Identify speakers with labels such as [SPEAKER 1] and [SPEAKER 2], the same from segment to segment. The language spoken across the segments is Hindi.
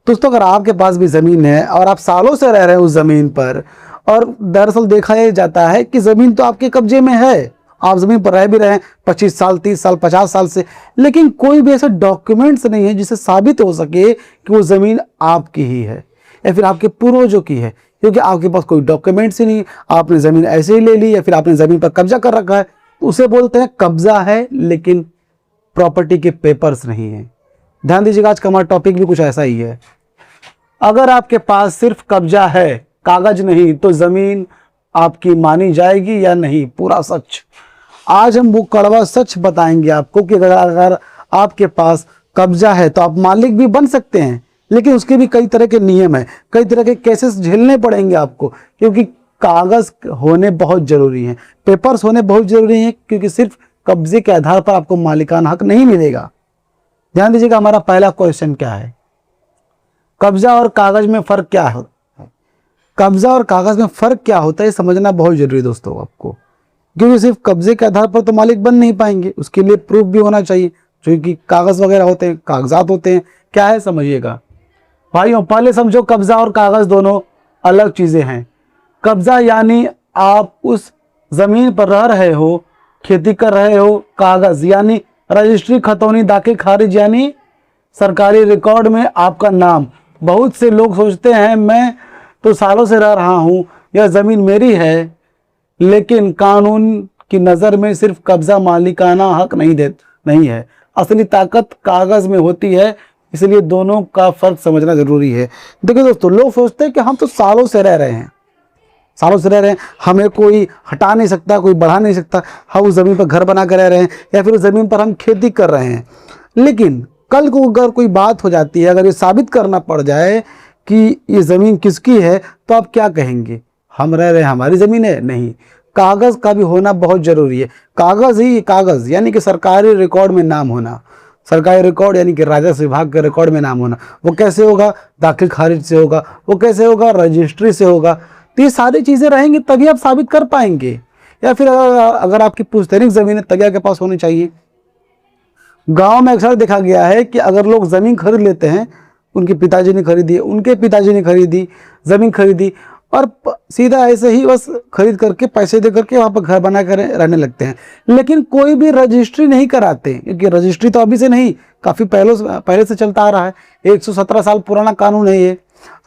[SPEAKER 1] दोस्तों अगर आपके पास भी ज़मीन है और आप सालों से रह रहे हैं उस ज़मीन पर, और दरअसल देखा यह जाता है कि ज़मीन तो आपके कब्जे में है, आप ज़मीन पर रह भी रहे हैं 25 साल, 30 साल, 50 साल से, लेकिन कोई भी ऐसा डॉक्यूमेंट्स नहीं है जिससे साबित हो सके कि वो ज़मीन आपकी ही है या फिर आपके पूर्वजों की है, क्योंकि आपके पास कोई डॉक्यूमेंट्स ही नहीं। आपने ज़मीन ऐसे ही ले ली या फिर आपने ज़मीन पर कब्जा कर रखा है, तो उसे बोलते हैं कब्जा है, लेकिन प्रॉपर्टी के पेपर्स नहीं है। ध्यान दीजिएगा, आज का हमारा टॉपिक भी कुछ ऐसा ही है। अगर आपके पास सिर्फ कब्जा है, कागज नहीं, तो ज़मीन आपकी मानी जाएगी या नहीं? पूरा सच। आज हम वो कड़वा सच बताएंगे आपको कि अगर आपके पास कब्जा है तो आप मालिक भी बन सकते हैं, लेकिन उसके भी कई तरह के नियम हैं, कई तरह के केसेस झेलने पड़ेंगे आपको, क्योंकि कागज होने बहुत जरूरी हैं, पेपर्स होने बहुत जरूरी हैं, क्योंकि सिर्फ कब्जे के आधार पर आपको मालिकाना हक नहीं मिलेगा। ध्यान दीजिएगा, हमारा पहला क्वेश्चन क्या है? कब्जा और कागज में फ़र्क क्या है? कब्जा और कागज में फ़र्क क्या होता है, समझना बहुत जरूरी है दोस्तों आपको, क्योंकि सिर्फ कब्जे के आधार पर तो मालिक बन नहीं पाएंगे, उसके लिए प्रूफ भी होना चाहिए, जो कि कागज वगैरह होते हैं, कागजात होते हैं। क्या है समझिएगा भाइयों, पहले समझो कब्जा और कागज दोनों अलग चीज़ें हैं। कब्जा यानी आप उस ज़मीन पर रह रहे हो, खेती कर रहे हो। कागज यानी रजिस्ट्री, खतौनी, दाखिल खारिज, यानी सरकारी रिकॉर्ड में आपका नाम। बहुत से लोग सोचते हैं मैं तो सालों से रह रहा हूँ, यह ज़मीन मेरी है, लेकिन कानून की नज़र में सिर्फ कब्जा मालिकाना हक नहीं है। असली ताकत कागज़ में होती है, इसलिए दोनों का फ़र्क समझना ज़रूरी है। देखिए दोस्तों, लोग सोचते हैं कि हम तो सालों से रह रहे हैं, सालों से रह रहे हैं, हमें कोई हटा नहीं सकता, कोई बढ़ा नहीं सकता, हम उस ज़मीन पर घर बना कर रह रहे हैं या फिर उस ज़मीन पर हम खेती कर रहे हैं। लेकिन कल को अगर कोई बात हो जाती है, अगर ये साबित करना पड़ जाए कि ये ज़मीन किसकी है, तो आप क्या कहेंगे? हम रह रहे हैं, हमारी ज़मीन है? नहीं, कागज़ का भी होना बहुत ज़रूरी है। कागज़ ही कागज़ यानी कि सरकारी रिकॉर्ड में नाम होना, सरकारी रिकॉर्ड यानी कि राजस्व विभाग के रिकॉर्ड में नाम होना। वो कैसे होगा? दाखिल खारिज से होगा। वो कैसे होगा? रजिस्ट्री से होगा। तो ये सारी चीज़ें रहेंगी तभी आप साबित कर पाएंगे। या फिर अगर आपकी पुश्तैनिक ज़मीन है तभी आपके पास होनी चाहिए। गांव में अक्सर देखा गया है कि अगर लोग ज़मीन खरीद लेते हैं, उनके पिताजी ने खरीदी, उनके पिताजी ने खरीदी, ज़मीन खरीदी, और सीधा ऐसे ही बस खरीद करके पैसे दे करके वहाँ पर घर बना कर रहने लगते हैं, लेकिन कोई भी रजिस्ट्री नहीं कराते, क्योंकि रजिस्ट्री तो अभी से नहीं, काफ़ी पहले से चलता आ रहा है। 117 साल पुराना कानून है ये,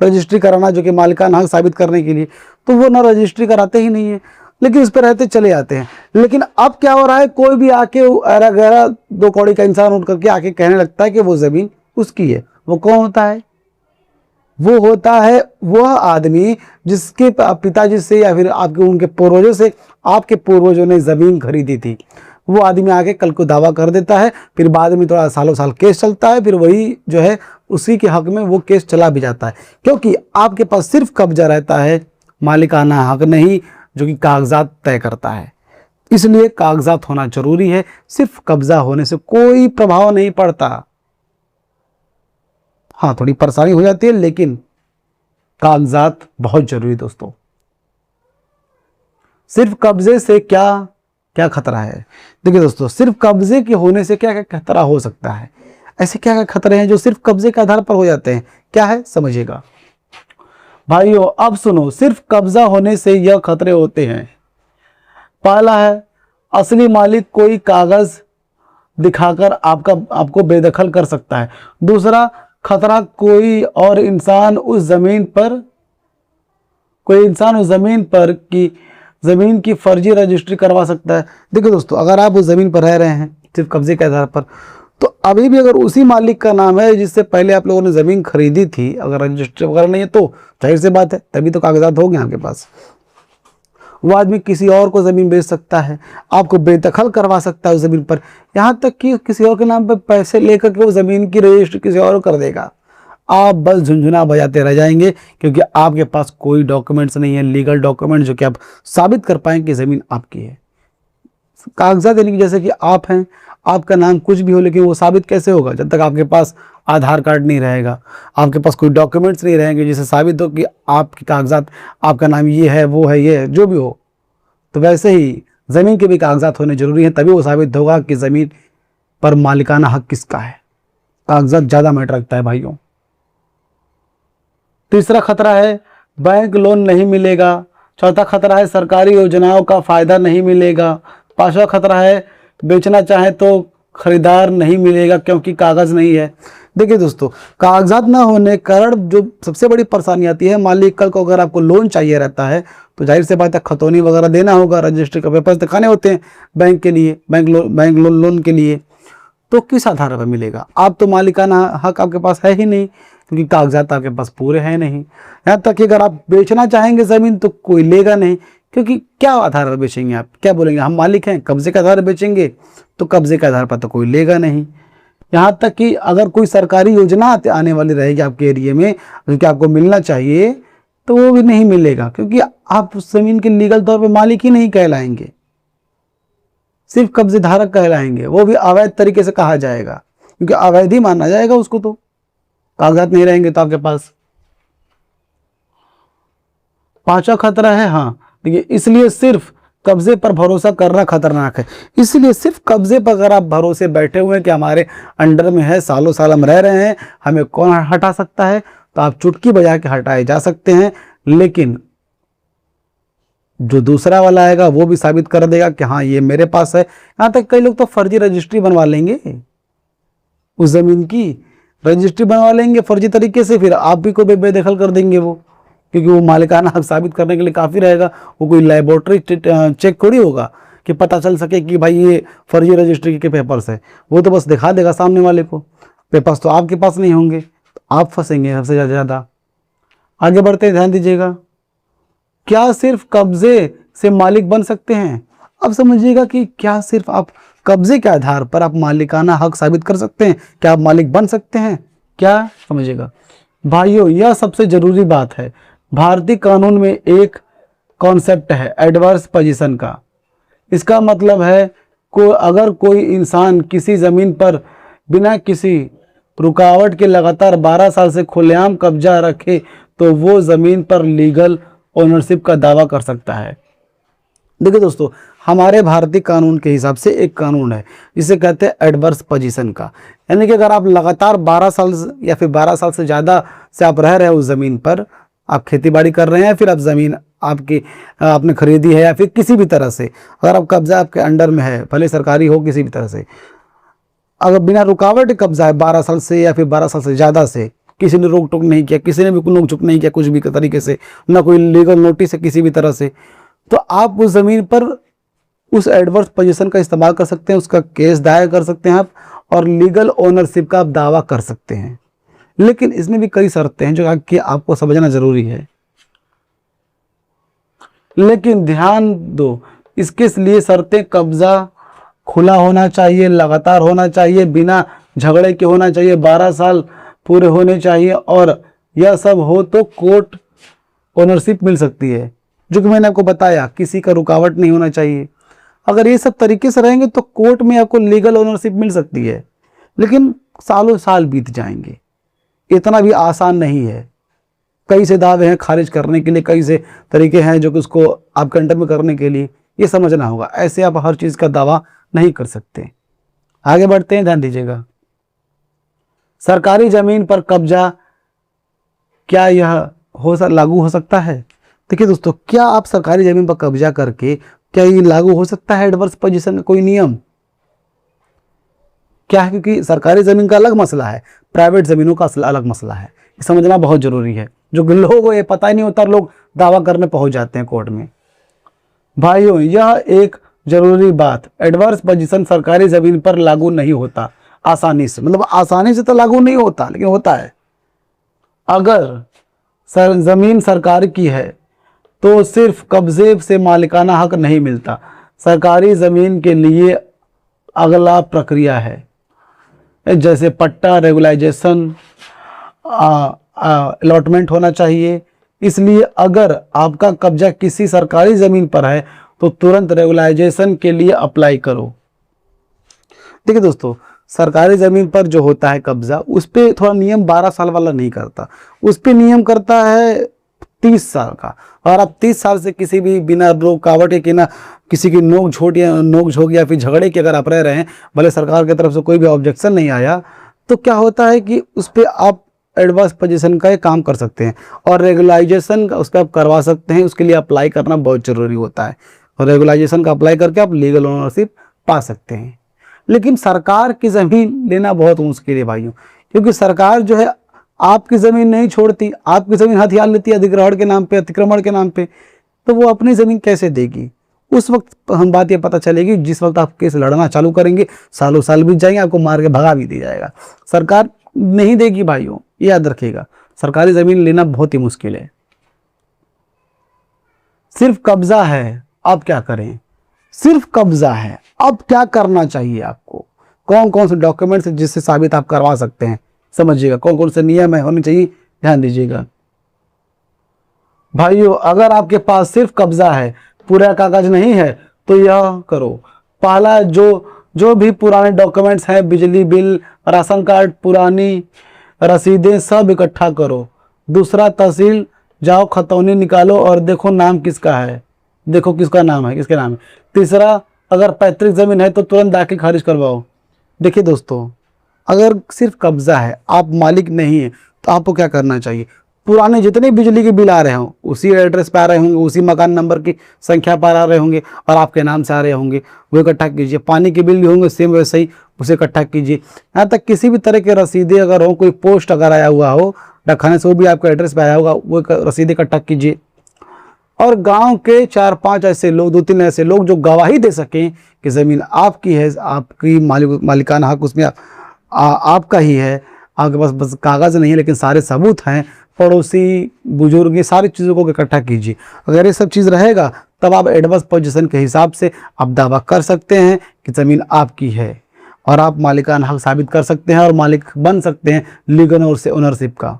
[SPEAKER 1] रजिस्ट्री कराना, जो कि मालिकाना हक साबित करने के लिए। तो वो ना रजिस्ट्री कराते ही नहीं है, लेकिन उस पर रहते चले जाते हैं। लेकिन अब क्या हो रहा है, कोई भी आके ऐरा गहरा 2 कौड़ी का इंसान उठ करके आके कहने लगता है कि वो ज़मीन उसकी है। वो कौन होता है? वो होता है वह आदमी जिसके पिताजी से या फिर आपके उनके पूर्वजों से, आपके पूर्वजों ने ज़मीन खरीदी थी। वो आदमी आके कल को दावा कर देता है, फिर बाद में थोड़ा सालों साल केस चलता है, फिर वही जो है उसी के हक में वो केस चला भी जाता है, क्योंकि आपके पास सिर्फ कब्जा रहता है, मालिकाना हक नहीं, जो कि कागजात तय करता है। इसलिए कागजात होना जरूरी है। सिर्फ कब्जा होने से कोई प्रभाव नहीं पड़ता। हाँ, थोड़ी परेशानी हो जाती है, लेकिन कागजात बहुत जरूरी दोस्तों। सिर्फ कब्जे से क्या क्या खतरा है? देखिए दोस्तों, सिर्फ कब्जे के होने से क्या क्या खतरा हो सकता है? ऐसे क्या क्या खतरे हैं जो सिर्फ कब्जे के आधार पर हो जाते हैं? क्या है समझिएगा भाइयों। अब सुनो, सिर्फ कब्जा होने से यह खतरे होते हैं। पहला है, असली मालिक कोई कागज दिखाकर आपको बेदखल कर सकता है। दूसरा खतरा, कोई इंसान उस ज़मीन पर की ज़मीन की फर्जी रजिस्ट्री करवा सकता है। देखिए दोस्तों, अगर आप उस ज़मीन पर रह रहे हैं सिर्फ कब्जे के आधार पर, तो अभी भी अगर उसी मालिक का नाम है जिससे पहले आप लोगों ने ज़मीन खरीदी थी, अगर रजिस्ट्री वगैरह नहीं है, तो जाहिर सी बात है तभी तो कागजात होंगे आपके पास। वो आदमी किसी और को ज़मीन बेच सकता है, आपको बेदखल करवा सकता है उस ज़मीन पर, यहाँ तक कि किसी और के नाम पर पैसे लेकर के वो ज़मीन की रजिस्ट्री किसी और कर देगा। आप बस झुंझुना बजाते रह जाएंगे, क्योंकि आपके पास कोई डॉक्यूमेंट्स नहीं है, लीगल डॉक्यूमेंट, जो कि आप साबित कर पाएंगे कि ज़मीन आपकी है। कागजात यानी कि जैसे कि आप हैं, आपका नाम कुछ भी हो, लेकिन वो साबित कैसे होगा? जब तक आपके पास आधार कार्ड नहीं रहेगा, आपके पास कोई डॉक्यूमेंट्स नहीं रहेंगे जिससे साबित हो कि आपके कागजात, आपका नाम ये है, वो है, ये है, जो भी हो। तो वैसे ही ज़मीन के भी कागजात होने जरूरी हैं, तभी वो साबित होगा कि ज़मीन पर मालिकाना हक किसका है। कागजात ज़्यादा मैटर रखता है भाइयों। तीसरा खतरा है बैंक लोन नहीं मिलेगा। चौथा खतरा है सरकारी योजनाओं का फायदा नहीं मिलेगा। पांचवा खतरा है बेचना चाहे तो खरीदार नहीं मिलेगा क्योंकि कागज नहीं है। देखिए दोस्तों, कागजात ना होने के कारण जो सबसे बड़ी परेशानी आती है, मालिक कल को अगर आपको लोन चाहिए रहता है तो जाहिर सी बात है खतौनी वगैरह देना होगा, रजिस्ट्री का पेपर्स दिखाने होते हैं बैंक के लिए, बैंक लोन के लिए। तो किस आधार पर मिलेगा? आप तो मालिकाना हक आपके पास है ही नहीं, क्योंकि कागजात आपके पास पूरे हैं नहीं। यहाँ तक कि अगर आप बेचना चाहेंगे ज़मीन तो कोई लेगा नहीं, क्योंकि क्या आधार पर बेचेंगे? आप क्या बोलेंगे? हम मालिक हैं, कब्जे के आधार पर बेचेंगे, तो कब्जे के आधार पर तो कोई लेगा नहीं। यहाँ तक कि अगर कोई सरकारी योजना आने वाली रहेगी आपके एरिया में जो कि आपको मिलना चाहिए, तो वो भी नहीं मिलेगा, क्योंकि आप उस ज़मीन के लीगल तौर पर मालिक ही नहीं कहलाएंगे, सिर्फ कब्जेधारक कहलाएंगे। वो भी अवैध तरीके से कहा जाएगा, क्योंकि अवैध ही माना जाएगा उसको, तो कागजात नहीं रहेंगे तो आपके पास। पांचवा खतरा है, हाँ देखिए, इसलिए सिर्फ कब्जे पर भरोसा करना खतरनाक है। इसलिए सिर्फ कब्जे पर अगर आप भरोसे बैठे हुए हैं कि हमारे अंडर में है, सालों साल हम रह रहे हैं, हमें कौन हटा सकता है, तो आप चुटकी बजा के हटाए जा सकते हैं। लेकिन जो दूसरा वाला आएगा वो भी साबित कर देगा कि हाँ ये मेरे पास है। यहाँ तक कई लोग तो फर्जी रजिस्ट्री बनवा लेंगे, उस जमीन की रजिस्ट्री बनवा लेंगे फर्जी तरीके से, फिर आप भी को बेदखल कर देंगे वो, क्योंकि वो मालिकाना हक साबित करने के लिए काफ़ी रहेगा। वो कोई लैबोरेटरी चेक थोड़ी होगा कि पता चल सके कि भाई ये फर्जी रजिस्ट्री के पेपर्स है। वो तो बस दिखा देगा सामने वाले को, पेपर्स तो आपके पास नहीं होंगे, तो आप फंसेंगे सबसे ज़्यादा। आगे बढ़ते हैं, ध्यान दीजिएगा। क्या सिर्फ कब्जे से मालिक बन सकते हैं? अब समझिएगा कि क्या सिर्फ आप कब्जे के आधार पर आप मालिकाना हक साबित कर सकते हैं? क्या आप मालिक बन सकते हैं? क्या समझिएगा भाइयों, यह सबसे जरूरी बात है। भारतीय कानून में एक कॉन्सेप्ट है एडवर्स पोजीशन का। इसका मतलब है अगर कोई इंसान किसी ज़मीन पर बिना किसी रुकावट के लगातार 12 साल से खुलेआम कब्जा रखे तो वो ज़मीन पर लीगल ओनरशिप का दावा कर सकता है। देखिए दोस्तों, हमारे भारतीय कानून के हिसाब से एक कानून है जिसे कहते हैं एडवर्स पोजीशन का। यानी कि अगर आप लगातार 12 साल या फिर 12 साल से ज़्यादा से आप रह रहे हैं उस ज़मीन पर, आप खेती बाड़ी कर रहे हैं, फिर आप ज़मीन आपने खरीदी है या फिर किसी भी तरह से अगर आप कब्जा आपके अंडर में है, भले सरकारी हो किसी भी तरह से, अगर बिना रुकावट कब्जा है 12 साल से या फिर 12 साल से ज़्यादा से, किसी ने रोक टोक नहीं किया, किसी ने भी नोक झोंक नहीं किया कुछ भी तरीके से, ना कोई लीगल नोटिस है किसी भी तरह से, तो आप उस ज़मीन पर उस एडवर्स पोजीशन का इस्तेमाल कर सकते हैं, उसका केस दायर कर सकते हैं आप, और लीगल ओनरशिप का आप दावा कर सकते हैं। लेकिन इसमें भी कई शर्तें हैं जो कि आपको समझना जरूरी है। लेकिन ध्यान दो, इसके लिए शर्तें कब्जा खुला होना चाहिए, लगातार होना चाहिए, बिना झगड़े के होना चाहिए, 12 साल पूरे होने चाहिए, और यह सब हो तो कोर्ट ओनरशिप मिल सकती है, जो कि मैंने आपको बताया, किसी का रुकावट नहीं होना चाहिए। अगर ये सब तरीके से रहेंगे तो कोर्ट में आपको लीगल ओनरशिप मिल सकती है, लेकिन सालों साल बीत जाएंगे। इतना भी आसान नहीं है। कई से दावे हैं खारिज करने के लिए, कई से तरीके हैं जो कि उसको आपके अंडर में करने के लिए, ये समझना होगा। ऐसे आप हर चीज़ का दावा नहीं कर सकते। आगे बढ़ते हैं, ध्यान दीजिएगा। सरकारी ज़मीन पर कब्जा, क्या यह लागू हो सकता है? देखिए दोस्तों, क्या आप सरकारी ज़मीन पर कब्जा करके, क्या ये लागू हो सकता है एडवर्स पोजीशन का कोई नियम? क्या है? क्योंकि सरकारी ज़मीन का अलग मसला है, प्राइवेट ज़मीनों का अलग मसला है। ये समझना बहुत ज़रूरी है, जो लोगों को ये पता ही नहीं होता, लोग दावा करने पहुंच जाते हैं कोर्ट में। भाइयों, यह एक ज़रूरी बात, एडवर्स पोजीशन सरकारी ज़मीन पर लागू नहीं होता आसानी से। मतलब आसानी से तो लागू नहीं होता, लेकिन होता है। अगर ज़मीन सरकार की है तो सिर्फ कब्जे से मालिकाना हक नहीं मिलता। सरकारी ज़मीन के लिए अगला प्रक्रिया है, जैसे पट्टा, रेगुलाइजेशन, अलॉटमेंट होना चाहिए। इसलिए अगर आपका कब्जा किसी सरकारी ज़मीन पर है तो तुरंत रेगुलाइजेशन के लिए अप्लाई करो। देखिए दोस्तों, सरकारी ज़मीन पर जो होता है कब्जा, उस पर थोड़ा नियम 12 साल वाला नहीं करता, उस पर नियम करता है 30 साल का। और आप 30 साल से किसी भी बिना रुकावट के, ना किसी की नोक झोंक या फिर झगड़े के अगर आप रह रहे हैं, भले सरकार की तरफ से कोई भी ऑब्जेक्शन नहीं आया, तो क्या होता है कि उस पर आप एडवर्स पोजीशन का काम कर सकते हैं, और रेगुलाइजेशन उस पर आप करवा सकते हैं। उसके लिए अप्लाई करना बहुत ज़रूरी होता है, और रेगुलाइजेशन का अप्लाई करके आप लीगल ओनरशिप पा सकते हैं। लेकिन सरकार की ज़मीन लेना बहुत मुश्किल है भाइयों, क्योंकि सरकार जो है आपकी ज़मीन नहीं छोड़ती, आपकी ज़मीन हथियार लेती है अधिग्रहण के नाम पे, अतिक्रमण के नाम पे, तो वो अपनी ज़मीन कैसे देगी? उस वक्त हम बात ये पता चलेगी जिस वक्त आप केस लड़ना चालू करेंगे, सालों साल बीत जाएंगे, आपको मार के भगा भी दिया जाएगा। सरकार नहीं देगी भाइयों, ये याद रखिएगा। सरकारी ज़मीन लेना बहुत ही मुश्किल है। सिर्फ कब्जा है, अब क्या करें? सिर्फ कब्जा है, अब क्या करना चाहिए आपको? कौन कौन से डॉक्यूमेंट्स जिससे साबित आप करवा सकते हैं, समझिएगा। कौन कौन से नियम है होने चाहिए, ध्यान दीजिएगा भाइयों। अगर आपके पास सिर्फ कब्जा है, पूरा कागज नहीं है, तो यह करो। पहला, जो भी पुराने डॉक्यूमेंट्स हैं, बिजली बिल, राशन कार्ड, पुरानी रसीदें, सब इकट्ठा करो। दूसरा, तहसील जाओ, खतौनी निकालो और देखो नाम किसका है, देखो किसका नाम है, किसके नाम है। तीसरा, अगर पैतृक ज़मीन है तो तुरंत दाखिल खारिज करवाओ। देखिए दोस्तों, अगर सिर्फ कब्जा है, आप मालिक नहीं है, तो आपको क्या करना चाहिए? पुराने जितने बिजली के बिल आ रहे हों, उसी एड्रेस पर आ रहे होंगे, उसी मकान नंबर की संख्या पर आ रहे होंगे और आपके नाम से आ रहे होंगे, वो इकट्ठा कीजिए। पानी के बिल भी होंगे सेम वैसे ही, उसे इकट्ठा कीजिए। यहाँ तक किसी भी तरह के रसीदें अगर हो, कोई पोस्ट अगर आया हुआ हो डाकखाने से, वो भी आपके एड्रेस पर आया होगा, वो रसीदें इकट्ठा कीजिए। और गांव के 4-5 ऐसे लोग, 2-3 ऐसे लोग जो गवाही दे सकें कि ज़मीन आपकी है, आपकी मालिकाना हक उसमें आपका ही है, आपके पास बस कागज़ नहीं है लेकिन सारे सबूत हैं, पड़ोसी, बुजुर्ग, ये सारी चीज़ों को इकट्ठा कीजिए। अगर ये सब चीज़ रहेगा, तब आप एडवर्स पोजीशन के हिसाब से आप दावा कर सकते हैं कि ज़मीन आपकी है, और आप मालिकाना हक साबित कर सकते हैं और मालिक बन सकते हैं लीगल ओनरशिप का।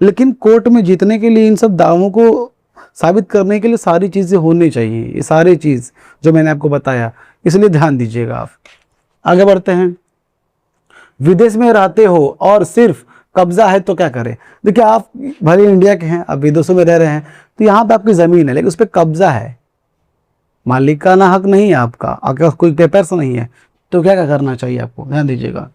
[SPEAKER 1] लेकिन कोर्ट में जीतने के लिए, इन सब दावों को साबित करने के लिए सारी चीज़ें होनी चाहिए, ये सारी चीज़ जो मैंने आपको बताया, इसलिए ध्यान दीजिएगा। आप आगे बढ़ते हैं। विदेश में रहते हो और सिर्फ कब्जा है तो क्या करें? देखिए, आप भले इंडिया के हैं, आप विदेशों में रह रहे हैं, तो यहाँ पे आपकी ज़मीन है लेकिन उस पर कब्जा है, मालिकाना हक नहीं है आपका, आपके पास कोई पेपर्स नहीं है, तो क्या क्या करना चाहिए आपको? ध्यान दीजिएगा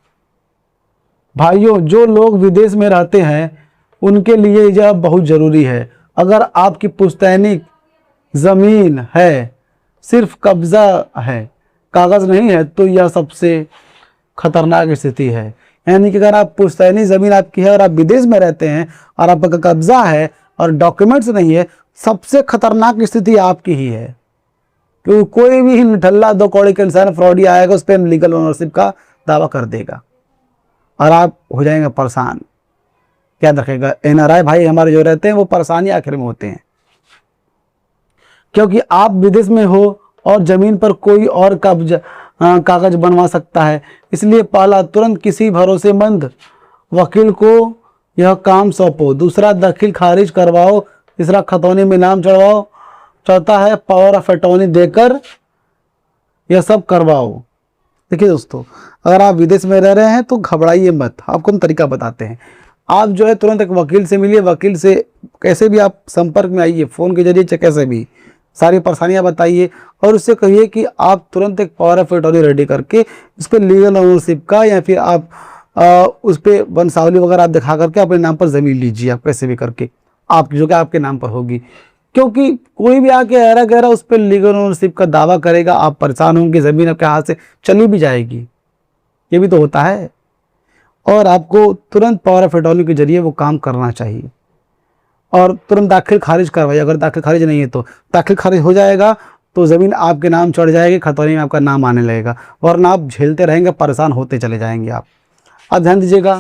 [SPEAKER 1] भाइयों। जो लोग विदेश में रहते हैं उनके लिए यह बहुत ज़रूरी है। अगर आपकी पुश्तैनी ज़मीन है, सिर्फ कब्जा है, कागज़ नहीं है, तो यह सबसे खतरनाक स्थिति है। यानी कि अगर आप पुश्तैनी ज़मीन आपकी है और आप विदेश में रहते हैं और आपका कब्जा है और डॉक्यूमेंट्स नहीं है, सबसे खतरनाक स्थिति आपकी ही है, क्योंकि कोई भी निठल्ला 2 कौड़ी का इंसान फ्रॉडी आएगा, उस पर लीगल ओनरशिप का दावा कर देगा और आप हो जाएंगे परेशान। क्या रखेगा? NRI भाई हमारे जो रहते हैं वो परेशानी आखिर में होते हैं, क्योंकि आप विदेश में हो और ज़मीन पर कोई और कागज बनवा सकता है। इसलिए पहला, तुरंत किसी भरोसेमंद वकील को यह काम सौंपो। दूसरा, दाखिल खारिज करवाओ। तीसरा, खतौनी में नाम चढ़वाओ। चौथा है, पावर ऑफ अटॉर्नी देकर यह सब करवाओ। देखिए दोस्तों, अगर आप विदेश में रह रहे हैं तो घबराइए मत, आपको हम तरीका बताते हैं। आप जो है तुरंत एक वकील से मिलिए, वकील से कैसे भी आप संपर्क में आइए, फ़ोन के जरिए चाहे कैसे भी, सारी परेशानियां बताइए और उससे कहिए कि आप तुरंत एक पावर ऑफ अटॉर्नी रेडी करके उस पर लीगल ओनरशिप का, या फिर आप उस पर वंशावली वगैरह आप दिखा करके अपने नाम पर ज़मीन लीजिए, आप कैसे भी करके, आप जो कि आपके नाम पर होगी। क्योंकि कोई भी आके ऐरा गहरा उस पर लीगल ओनरशिप का दावा करेगा, आप परेशान होंगे, ज़मीन आपके हाथ से चली भी जाएगी, ये भी तो होता है। और आपको तुरंत पावर ऑफ अटॉर्नी के जरिए वो काम करना चाहिए और तुरंत दाखिल खारिज करवाइए। अगर दाखिल खारिज नहीं है तो दाखिल खारिज हो जाएगा तो ज़मीन आपके नाम चढ़ जाएगी, खतौनी में आपका नाम आने लगेगा, वरना आप झेलते रहेंगे, परेशान होते चले जाएंगे आप। अब ध्यान दीजिएगा,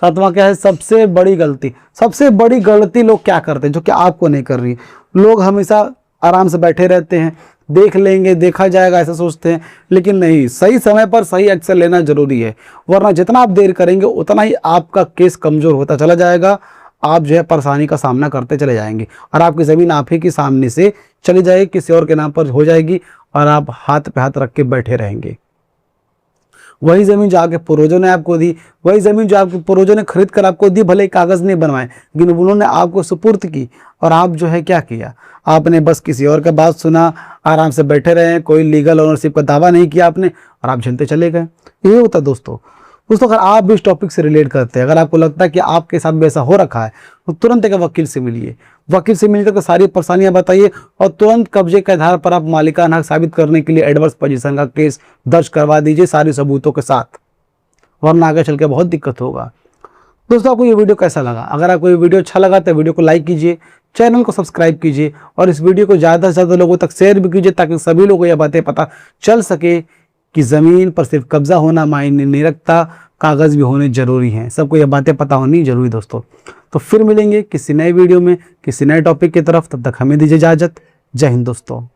[SPEAKER 1] सातवां क्या है? सबसे बड़ी गलती। सबसे बड़ी गलती लोग क्या करते हैं जो कि आपको नहीं कर रही? लोग हमेशा आराम से बैठे रहते हैं, देख लेंगे, देखा जाएगा, ऐसा सोचते हैं, लेकिन नहीं, सही समय पर सही एक्शन लेना जरूरी है, वरना जितना आप देर करेंगे उतना ही आपका केस कमज़ोर होता चला जाएगा, आप जो है परेशानी का सामना करते चले जाएंगे और आपकी ज़मीन आप ही के सामने से चली जाएगी, किसी और के नाम पर हो जाएगी और आप हाथ पे हाथ रख के बैठे रहेंगे। वही ज़मीन जो आपके पूर्वजों ने आपको दी, वही ज़मीन जो आपके पूर्वजों ने खरीद कर आपको दी, भले कागज़ नहीं बनवाए लेकिन उन्होंने आपको सुपुर्द की, और आप जो है क्या किया? आपने बस किसी और का बात सुना, आराम से बैठे रहे, कोई लीगल ओनरशिप का दावा नहीं किया आपने और आप झेलते चले गए। यही होता दोस्तों। दोस्तों अगर आप भी इस टॉपिक से रिलेट करते हैं, अगर आपको लगता है कि आपके साथ भी ऐसा हो रखा है, तो तुरंत एक वकील से मिलिए। वकील से मिलकर सारी परेशानियां बताइए और तुरंत कब्जे के आधार पर आप मालिकाना हक साबित करने के लिए एडवर्स पोजीशन का केस दर्ज करवा दीजिए सारे सबूतों के साथ, वरना आगे चल के बहुत दिक्कत होगा। दोस्तों आपको ये वीडियो कैसा लगा? अगर आपको ये वीडियो अच्छा लगा तो वीडियो को लाइक कीजिए, चैनल को सब्सक्राइब कीजिए और इस वीडियो को ज़्यादा से ज़्यादा लोगों तक शेयर भी कीजिए, ताकि सभी लोगों को ये बातें पता चल सके कि ज़मीन पर सिर्फ कब्जा होना मायने नहीं रखता, कागज़ भी होने ज़रूरी हैं। सबको ये बातें पता होनी जरूरी दोस्तों। तो फिर मिलेंगे किसी नए वीडियो में किसी नए टॉपिक की तरफ, तब तक हमें दीजिए इजाज़त। जय हिंद दोस्तों।